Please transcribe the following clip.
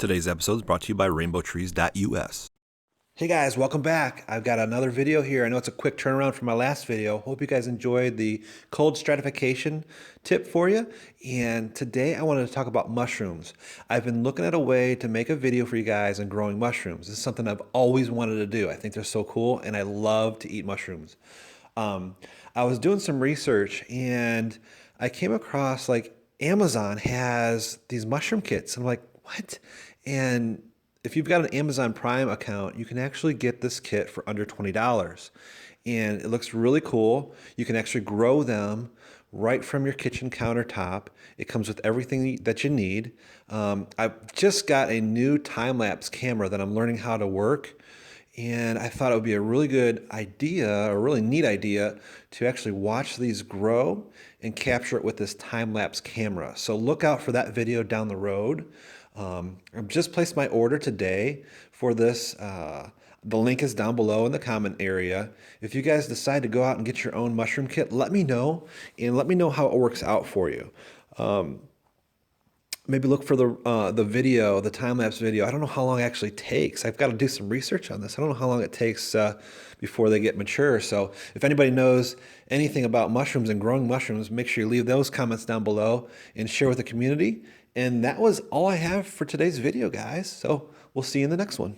Today's episode is brought to you by rainbowtrees.us. Hey guys, welcome back. I've got another video here. I know it's a quick turnaround from my last video. Hope you guys enjoyed the cold stratification tip for you. And today I wanted to talk about mushrooms. I've been looking at a way to make a video for you guys on growing mushrooms. This is something I've always wanted to do. I think they're so cool and I love to eat mushrooms. I was doing some research and I came across like Amazon has these mushroom kits. I'm like, what? And if you've got an Amazon Prime account, you can actually get this kit for under $20. And it looks really cool. You can actually grow them right from your kitchen countertop. It comes with everything that you need. I've just got a new time-lapse camera that I'm learning how to work. And I thought it would be a really good idea, a really neat idea, to actually watch these grow and capture it with this time-lapse camera. So look out for that video down the road. I've just placed my order today for this. The link is down below in the comment area. If you guys decide to go out and get your own mushroom kit, let me know, and let me know how it works out for you. Maybe look for the video, the time-lapse video. I don't know how long it actually takes. I've got to do some research on this. I don't know how long it takes before they get mature. So if anybody knows anything about mushrooms and growing mushrooms, make sure you leave those comments down below and share with the community. And that was all I have for today's video, guys. So we'll see you in the next one.